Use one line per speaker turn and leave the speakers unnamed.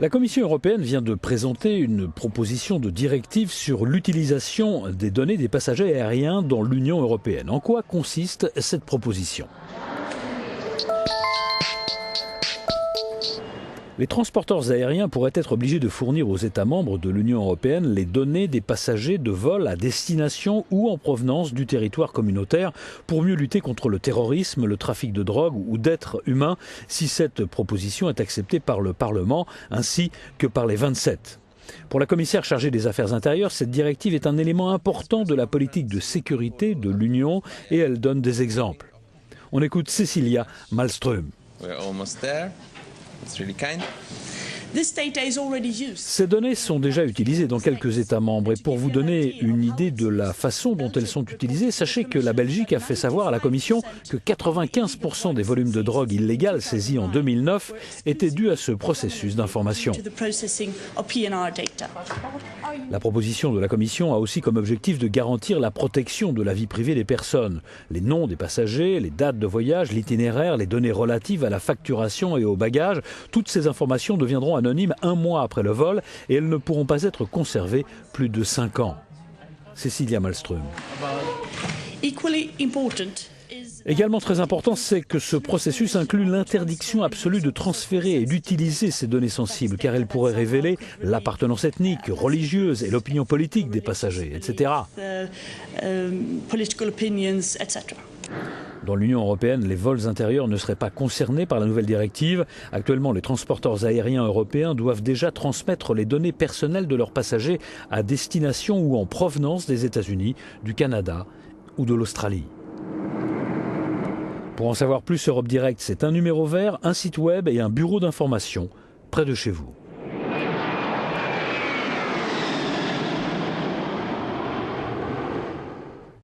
La Commission européenne vient de présenter une proposition de directive sur l'utilisation des données des passagers aériens dans l'Union européenne. En quoi consiste cette proposition ? Les transporteurs aériens pourraient être obligés de fournir aux États membres de l'Union européenne les données des passagers de vol à destination ou en provenance du territoire communautaire pour mieux lutter contre le terrorisme, le trafic de drogue ou d'êtres humains si cette proposition est acceptée par le Parlement ainsi que par les 27. Pour la commissaire chargée des Affaires intérieures, cette directive est un élément important de la politique de sécurité de l'Union et elle donne des exemples. On écoute Cecilia Malmström. Ces données sont déjà utilisées dans quelques États membres et pour vous donner une idée de la façon dont elles sont utilisées, sachez que la Belgique a fait savoir à la Commission que 95% des volumes de drogue illégale saisis en 2009 étaient dus à ce processus d'information. La proposition de la Commission a aussi comme objectif de garantir la protection de la vie privée des personnes. Les noms des passagers, les dates de voyage, l'itinéraire, les données relatives à la facturation et au bagage, toutes ces informations deviendront anonymes un mois après le vol et elles ne pourront pas être conservées plus de 5 ans. Cecilia Malmström. Également très important, c'est que ce processus inclut l'interdiction absolue de transférer et d'utiliser ces données sensibles, car elles pourraient révéler l'appartenance ethnique, religieuse et l'opinion politique des passagers, etc. Dans l'Union européenne, les vols intérieurs ne seraient pas concernés par la nouvelle directive. Actuellement, les transporteurs aériens européens doivent déjà transmettre les données personnelles de leurs passagers à destination ou en provenance des États-Unis, du Canada ou de l'Australie. Pour en savoir plus, Europe Direct, c'est un numéro vert, un site web et un bureau d'information près de chez vous.